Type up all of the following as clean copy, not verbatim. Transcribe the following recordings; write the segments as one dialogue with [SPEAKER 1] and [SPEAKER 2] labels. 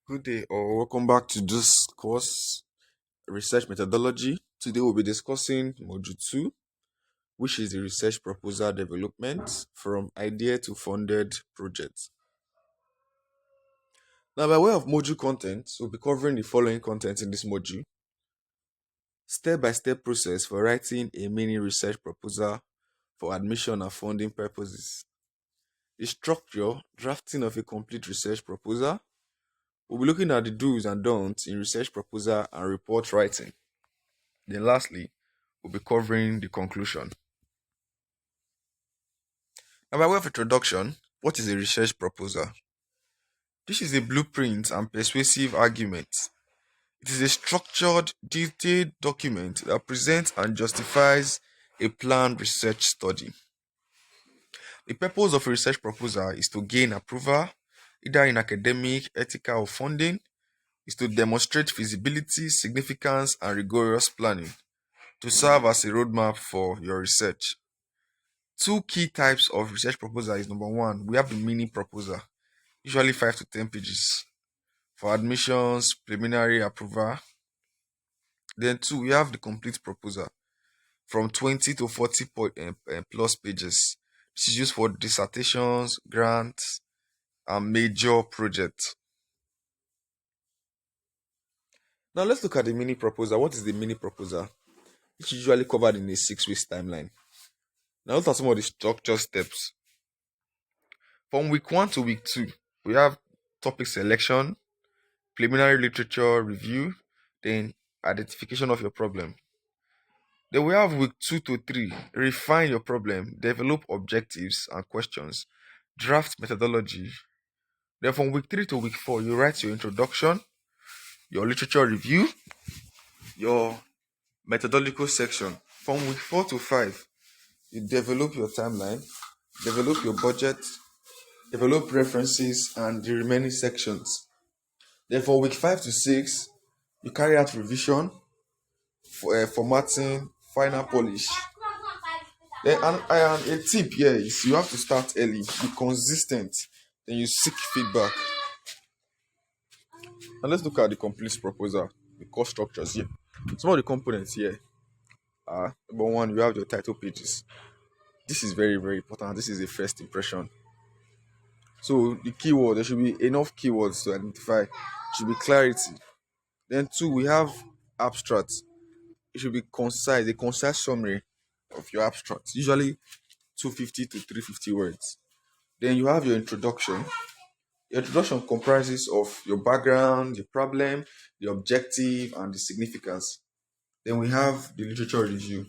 [SPEAKER 1] Good day, or welcome back to this course, Research Methodology. Today we'll be discussing Module 2, which is the Research Proposal Development from Idea to Funded Project. Now, by way of module content, we'll be covering the following content in this module. Step-by-step process for writing a mini research proposal for admission and funding purposes. The structure, drafting of a complete research proposal. We'll be looking at the do's and don'ts in research proposal and report writing. Then lastly, we'll be covering the conclusion. Now, by way of introduction, what is a research proposal? This is a blueprint and persuasive argument. It is a structured, detailed document that presents and justifies a planned research study. The purpose of a research proposal is to gain approval, either in academic, ethical, or funding, is to demonstrate feasibility, significance, and rigorous planning to serve as a roadmap for your research. Two key types of research proposal is number one, we have the mini proposal, usually 5 to 10 pages for admissions, preliminary approval. Then two, we have the complete proposal from 20 to 40 plus pages. This is used for dissertations, grants, and major projects. Now let's look at the mini proposal. What is the mini proposal? It's usually covered in a 6 week timeline. Now what are some of the structure steps? From week 1 to week 2, we have topic selection, preliminary literature review, then identification of your problem. Then we have week 2 to 3, refine your problem, develop objectives and questions, draft methodology. Then from week 3 to week 4, you write your introduction, your literature review, your methodological section. From week 4 to 5, you develop your timeline, develop your budget, develop references, and the remaining sections. Then for week 5 to 6, you carry out revision, formatting, final polish. Then a tip here is you have to start early, be consistent, then you seek feedback. Now let's look at the complete proposal, the core structures here. Some of the components here are, number one, you have your title pages. This is very, very important. This is the first impression. So the keyword, there should be enough keywords to identify. It should be clarity. Then two, we have abstracts. It should be concise, a concise summary of your abstracts, usually 250 to 350 words. Then you have your introduction. Your introduction comprises of your background, your problem, the objective, and the significance. Then we have the literature review.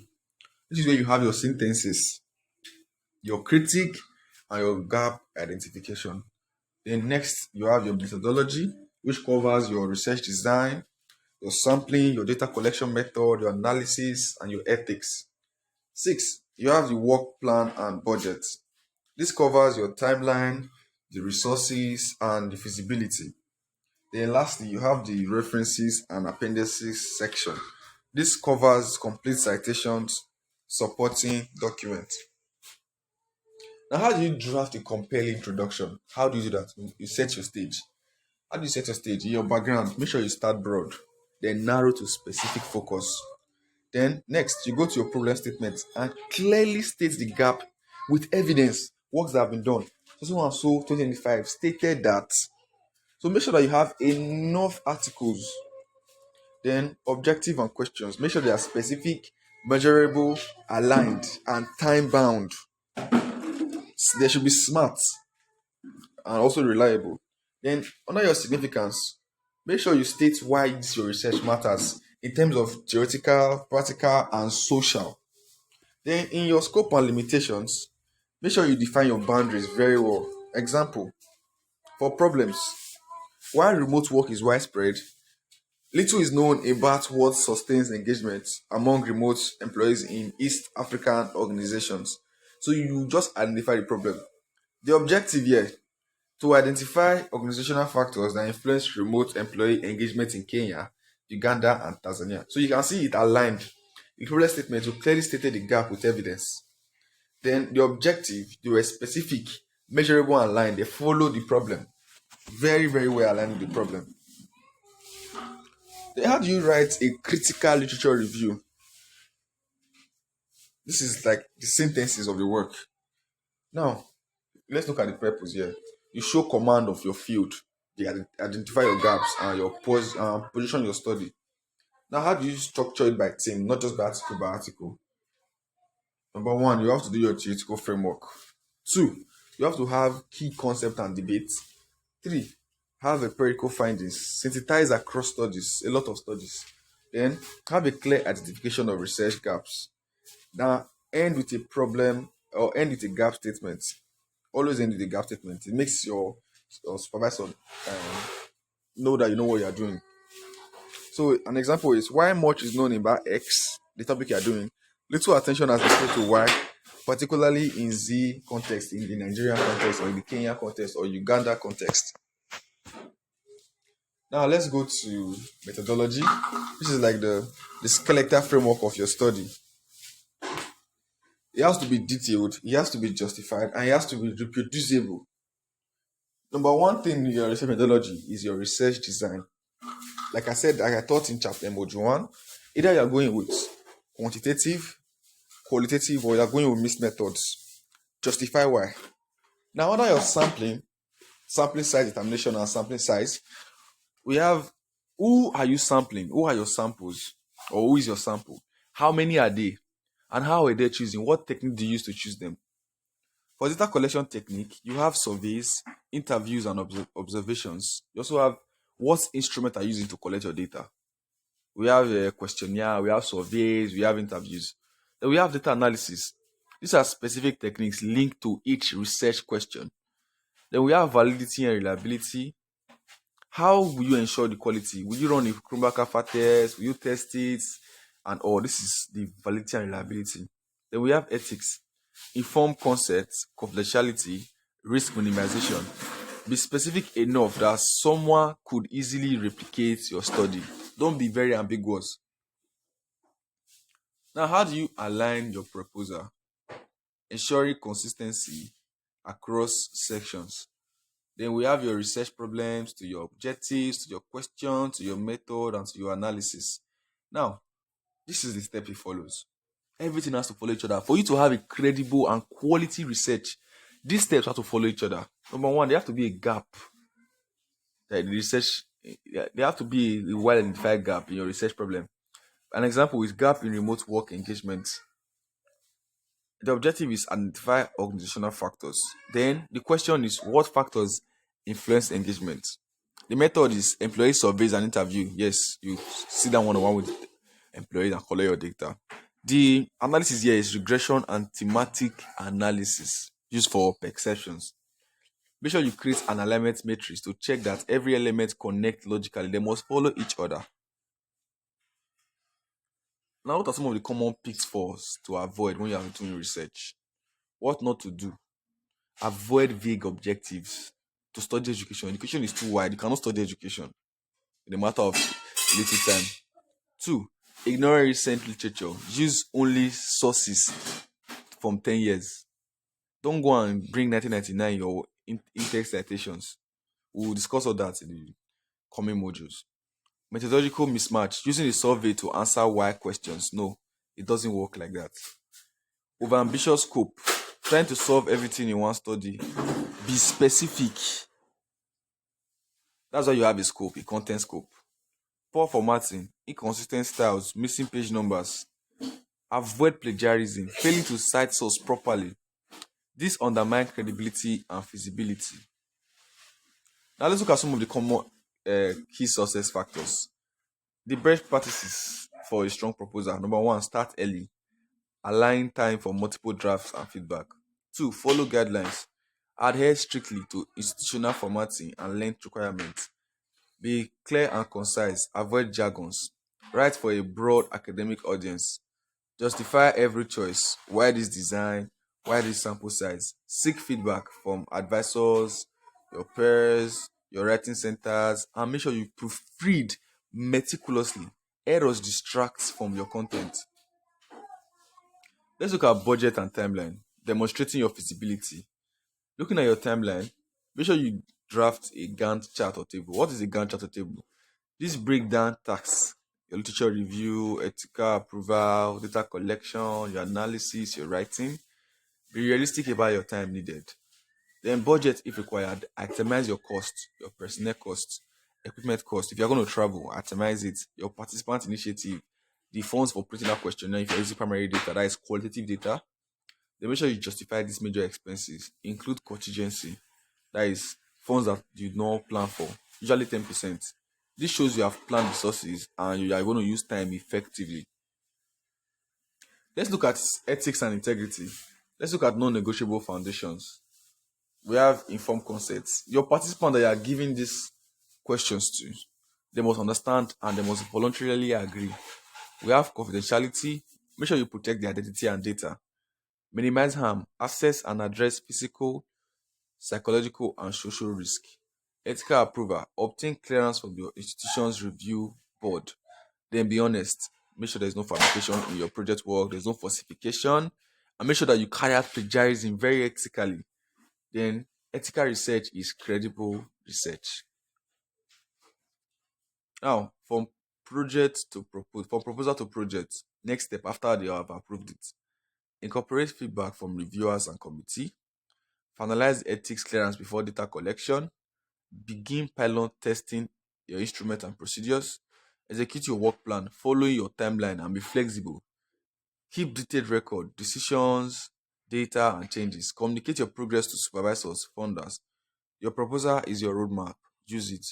[SPEAKER 1] This is where you have your sentences, your critique, and your gap identification. Then next, you have your methodology, which covers your research design, your sampling, your data collection method, your analysis, and your ethics. 6, you have the work plan and budget. This covers your timeline, the resources, and the feasibility. Then lastly, you have the references and appendices section. This covers complete citations, supporting documents. Now, how do you draft a compelling introduction? How do you do that? You set your stage. How do you set your stage? In your background, make sure you start broad, then narrow to specific focus. Then next, you go to your problem statement and clearly state the gap with evidence, works that have been done. So and so 2025 stated that. So make sure that you have enough articles. Then objective and questions. Make sure they are specific, measurable, aligned, and time bound. They should be smart and also reliable. Then under your significance, make sure you state why this your research matters in terms of theoretical, practical, and social. Then in your scope and limitations, make sure you define your boundaries very well. Example, for problems, while remote work is widespread, little is known about what sustains engagement among remote employees in East African organizations. So you just identify the problem. The objective here, to identify organizational factors that influence remote employee engagement in Kenya, Uganda, and Tanzania. So you can see it aligned. The problem statement, you clearly stated the gap with evidence. Then the objective, they were specific, measurable, and aligned. They follow the problem. Very, very well aligned with the problem. Then how do you write a critical literature review? This is like the sentences of the work. Now, let's look at the purpose here. You show command of your field. You identify your gaps and your position your study. Now, how do you structure it by theme, not just by article by article? Number one, you have to do your theoretical framework. Two, you have to have key concept and debate. Three, have empirical findings, synthesize across studies, a lot of studies. Then have a clear identification of research gaps. Now end with a problem or end with a gap statement. Always end with a gap statement. It makes your supervisor know that you know what you are doing. So an example is why much is known about X, the topic you are doing. Little attention has been paid to Y, particularly in Z context, in the Nigerian context, or in the Kenya context, or Uganda context. Now let's go to methodology. This is like the skeletal framework of your study. It has to be detailed, it has to be justified, and it has to be reproducible. Number one thing in your research methodology is your research design. Like I said, like I taught in chapter module 1, either you're going with quantitative, qualitative, or you're going with mixed methods. Justify why. Now, under your sampling size determination and sampling size, we have who are you sampling? Who are your samples? Or who is your sample? How many are they? And how are they choosing? What technique do you use to choose them? For data collection technique, you have surveys, interviews, and observations. You also have what instrument are you using to collect your data. We have a questionnaire, we have surveys, we have interviews. Then we have data analysis. These are specific techniques linked to each research question. Then we have validity and reliability. How will you ensure the quality? Will you run a Chromback alpha test? Will you test it? And all this is the validity and reliability. Then we have ethics, informed consent, confidentiality, risk minimization. Be specific enough that someone could easily replicate your study. Don't be very ambiguous. Now, how do you align your proposal? Ensuring consistency across sections. Then we have your research problems, to your objectives, to your questions, to your method, and to your analysis. Now, this is the step it follows. Everything has to follow each other. For you to have a credible and quality research, these steps have to follow each other. Number one, there have to be a gap. The research, there have to be a well-identified gap in your research problem. An example is gap in remote work engagement. The objective is identify organizational factors. Then the question is what factors influence engagement. The method is employee surveys and interview. Yes, you sit down one-on-one with employees and collect your data. The analysis here is regression and thematic analysis used for perceptions. Make sure you create an alignment matrix to check that every element connect logically. They must follow each other. Now, what are some of the common pitfalls to avoid when you are doing research? What not to do? Avoid vague objectives. To study education, education is too wide. You cannot study education in a matter of little time. Two, ignore recent literature. Use only sources from 10 years. Don't go and bring 1999 your in-text citations. We'll discuss all that in the coming modules. Methodological mismatch. Using a survey to answer why questions. No, it doesn't work like that. Overambitious scope. Trying to solve everything in one study. Be specific. That's why you have a scope, a content scope. Poor formatting, inconsistent styles, missing page numbers. Avoid plagiarism, failing to cite source properly. This undermines credibility and feasibility. Now let's look at some of the common key success factors. The best practices for a strong proposal. Number one, start early. Align time for multiple drafts and feedback. Two, follow guidelines. Adhere strictly to institutional formatting and length requirements. Be clear and concise. Avoid jargons. Write for a broad academic audience. Justify every choice. Why this design? Why this sample size? Seek feedback from advisors, your peers, your writing centers, and make sure you proofread meticulously. Errors distract from your content. Let's look at budget and timeline, demonstrating your feasibility. Looking at your timeline, make sure you draft a Gantt chart or table. What is a Gantt chart or table? This breakdown tasks your literature review, ethical approval, data collection, your analysis, your writing. Be realistic about your time needed. Then budget if required. Itemize your cost, your personnel cost, equipment cost. If you're going to travel, itemize it. Your participant initiative, the funds for printing out questionnaire if you're using primary data, that is qualitative data. Then make sure you justify these major expenses. Include contingency, that is funds that you not plan for, usually 10%. This shows you have planned resources and you are going to use time effectively. Let's look at ethics and integrity. Let's look at non-negotiable foundations. We have informed consents. Your participant that you are giving these questions to, they must understand and they must voluntarily agree. We have confidentiality. Make sure you protect their identity and data. Minimize harm. Assess and address physical, psychological, and social risk. Ethical approval. Obtain clearance from your institution's review board. Then be honest. Make sure there's no fabrication in your project work, there's no falsification, and make sure that you carry out plagiarism very ethically. Then ethical research is credible research. Now, from proposal to project, next step after they have approved it. Incorporate feedback from reviewers and committee. Finalize ethics clearance before data collection. Begin pilot testing your instrument and procedures. Execute your work plan, follow your timeline, and be flexible. Keep detailed record, decisions, data, and changes. Communicate your progress to supervisors, funders. Your proposal is your roadmap. Use it.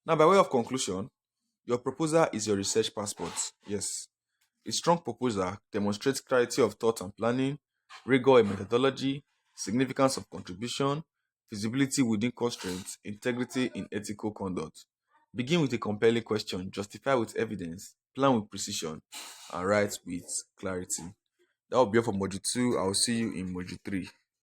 [SPEAKER 1] Now, by way of conclusion, your proposal is your research passport. Yes. A strong proposal demonstrates clarity of thought and planning, rigor in methodology, significance of contribution, feasibility within constraints, integrity in ethical conduct. Begin with a compelling question, justify with evidence, plan with precision, and write with clarity. That will be all for module 2. I will see you in module 3.